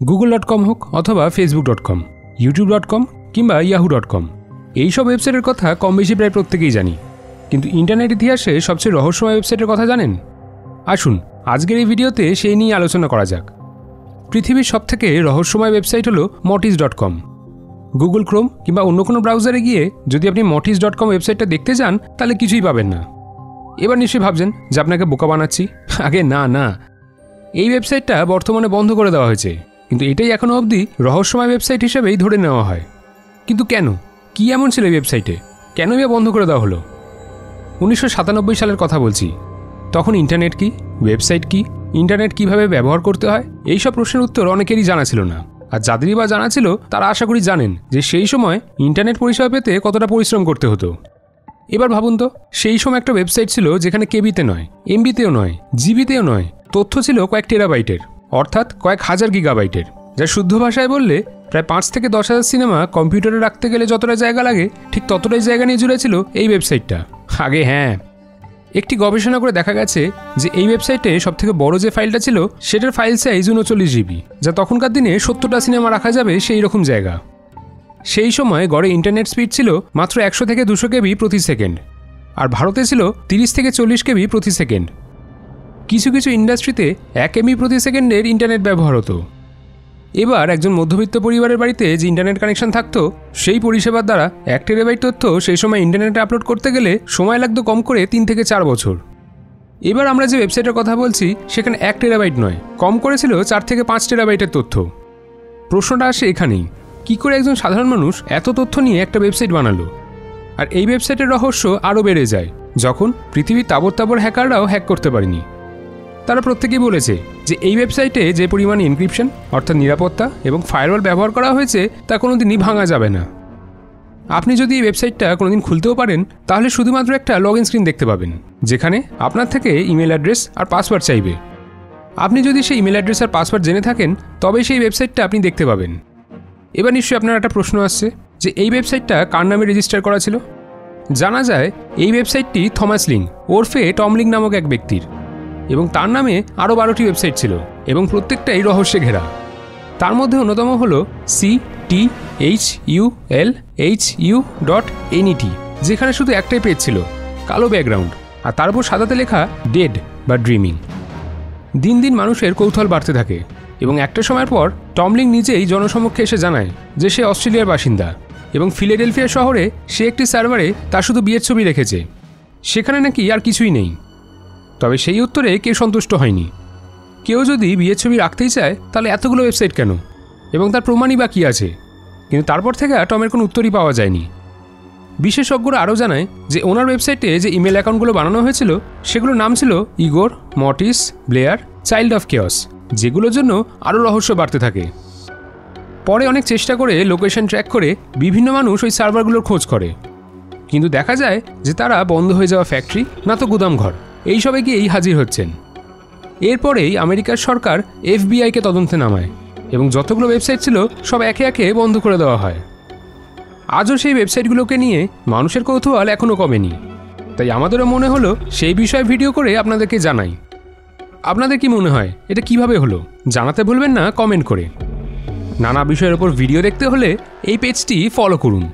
google.com হোক অথবা facebook.com, youtube.com কিংবা yahoo.com, এইসব ওয়েবসাইটের কথা কম বেশি প্রায় প্রত্যেকেই জানি। কিন্তু ইন্টারনেট ইতিহাসে সবচেয়ে রহস্যময় ওয়েবসাইটের কথা জানেন? আসুন আজকের এই ভিডিওতে সেই নিয়ে আলোচনা করা যাক। পৃথিবীর সবথেকে রহস্যময় ওয়েবসাইট হলো motis.com। গুগল ক্রোম কিংবা অন্য কোনো ব্রাউজারে গিয়ে যদি আপনি motis.com ওয়েবসাইটটা দেখতে যান তাহলে কিছুই পাবেন না। এবার নিশ্চয়ই ভাবছেন যে আপনাকে বোকা বানাচ্ছি। আগে না, এই ওয়েবসাইটটা বর্তমানে বন্ধ করে দেওয়া হয়েছে, কিন্তু এটাই এখনও অবধি রহস্যময় ওয়েবসাইট হিসেবেই ধরে নেওয়া হয়। কিন্তু কেন? কী এমন ছিল এই ওয়েবসাইটে? কেনই বা বন্ধ করে দেওয়া হলো? 1997 সালের কথা বলছি। তখন ইন্টারনেট কি, ওয়েবসাইট কি, ইন্টারনেট কিভাবে ব্যবহার করতে হয়, এই সব প্রশ্নের উত্তর অনেকেরই জানা ছিল না। আর যাদেরই বা জানা ছিল তারা আশা করি জানেন যে সেই সময় ইন্টারনেট পরিষেবা পেতে কতটা পরিশ্রম করতে হতো। এবার ভাবুন তো, সেই সময় একটা ওয়েবসাইট ছিল যেখানে কেবিতে নয়, এমবিতেও নয়, জিবিতেও নয়, তথ্য ছিল কয়েক টেরাবাইটের, অর্থাৎ কয়েক হাজার গিগাবাইটের, যা শুদ্ধ ভাষায় বললে প্রায় 5 থেকে 10,000 সিনেমা কম্পিউটারে রাখতে গেলে যতটা জায়গা লাগে ঠিক ততটাই জায়গা নিয়ে জুড়ে ছিল এই ওয়েবসাইটটা। আগে হ্যাঁ, একটি গবেষণা করে দেখা গেছে যে এই ওয়েবসাইটে সবথেকে বড় যে ফাইলটা ছিল সেটার ফাইল সাইজ 39 জিবি, যা তখনকার দিনে 70টা সিনেমা রাখা যাবে সেই রকম জায়গা। সেই সময় গড়ে ইন্টারনেট স্পিড ছিল মাত্র 100 থেকে 200 কেবি প্রতি সেকেন্ড, আর ভারতে ছিল 30 থেকে 40 কেবি প্রতি সেকেন্ড। কিছু কিছু ইন্ডাস্ট্রিতে 1 এমবি প্রতি সেকেন্ডের ইন্টারনেট ব্যবহার হতো। এবার একজন মধ্যবিত্ত পরিবারের বাড়িতে যে ইন্টারনেট কানেকশন থাকতো সেই পরিষেবার দ্বারা 1 টেরাবাইট তথ্য সেই সময় ইন্টারনেটে আপলোড করতে গেলে সময় লাগতো কম করে 3 থেকে 4 বছর। এবার আমরা যে ওয়েবসাইটের কথা বলছি সেখানে 1 টেরাবাইট নয়, কম করেছিল 4 থেকে 5 টেরাবাইটের তথ্য। প্রশ্নটা আসে এখানেই, কী করে একজন সাধারণ মানুষ এত তথ্য নিয়ে একটা ওয়েবসাইট বানালো? আর এই ওয়েবসাইটের রহস্য আরও বেড়ে যায় যখন পৃথিবীর তাবড় হ্যাকাররাও হ্যাক করতে পারেনি। তারা প্রত্যেকেই বলেছে যে এই ওয়েবসাইটে যে পরিমাণে এনক্রিপশন অর্থাৎ নিরাপত্তা এবং ফায়ারওয়াল ব্যবহার করা হয়েছে তা কোনোদিনই ভাঙা যাবে না। আপনি যদি এই ওয়েবসাইটটা কোনোদিন খুলতেও পারেন তাহলে শুধুমাত্র একটা লগ ইন স্ক্রিন দেখতে পাবেন, যেখানে আপনার থেকে ইমেল অ্যাড্রেস আর পাসওয়ার্ড চাইবে। আপনি যদি সেই ইমেল অ্যাড্রেস আর পাসওয়ার্ড জেনে থাকেন তবেই সেই ওয়েবসাইটটা আপনি দেখতে পাবেন। এবার নিশ্চয়ই আপনার একটা প্রশ্ন আসছে যে এই ওয়েবসাইটটা কার নামে রেজিস্টার করা ছিল? জানা যায় এই ওয়েবসাইটটি থমাস লিং ওরফে টম লিং নামক এক ব্যক্তির, এবং তার নামে আরও 12টি ওয়েবসাইট ছিল এবং প্রত্যেকটাই রহস্যে ঘেরা। তার মধ্যে অন্যতম হল cthulhu.net, যেখানে শুধু একটাই পেজ ছিল, কালো ব্যাকগ্রাউন্ড, আর তার উপর সাদাতে লেখা ডেড বা ড্রিমিং। দিন দিন মানুষের কৌতূহল বাড়তে থাকে এবং একটা সময়ের পর টম লিং নিজেই জনসমক্ষে এসে জানায় যে সে অস্ট্রেলিয়ার বাসিন্দা এবং ফিলাডেলফিয়া শহরে সে একটি সার্ভারে তার শুধু বিয়ের ছবি রেখেছে, সেখানে নাকি আর কিছুই নেই। তবে সেই উত্তরে কেউ সন্তুষ্ট হয়নি। কেউ যদি বিয়ের ছবি রাখতেই চায় তাহলে এতগুলো ওয়েবসাইট কেন, এবং তার প্রমাণই বা কী আছে? কিন্তু তারপর থেকে টমের কোনো উত্তরই পাওয়া যায়নি। বিশেষজ্ঞরা আরও জানায় যে ওনার ওয়েবসাইটে যে ইমেল অ্যাকাউন্টগুলো বানানো হয়েছিল সেগুলোর নাম ছিল ইগোর, মটিস, ব্লেয়ার, চাইল্ড অফ কেয়স, যেগুলোর জন্য আরও রহস্য বাড়তে থাকে। পরে অনেক চেষ্টা করে লোকেশন ট্র্যাক করে বিভিন্ন মানুষ ওই সার্ভারগুলোর খোঁজ করে, কিন্তু দেখা যায় যে তারা বন্ধ হয়ে যাওয়া ফ্যাক্টরি না তো গুদামঘর এইসবে গিয়েই হাজির হচ্ছেন। এরপরেই আমেরিকার সরকার FBI-কে তদন্তে নামায় এবং যতগুলো ওয়েবসাইট ছিল সব একে একে বন্ধ করে দেওয়া হয়। আজও সেই ওয়েবসাইটগুলোকে নিয়ে মানুষের কৌতূহল এখনও কমেনি, তাই আমাদেরও মনে হলো সেই বিষয়ে ভিডিও করে আপনাদেরকে জানাই। আপনাদের কি মনে হয় এটা কিভাবে হলো? জানাতে ভুলবেন না কমেন্ট করে। নানা বিষয়ের ওপর ভিডিও দেখতে হলে এই পেজটি ফলো করুন।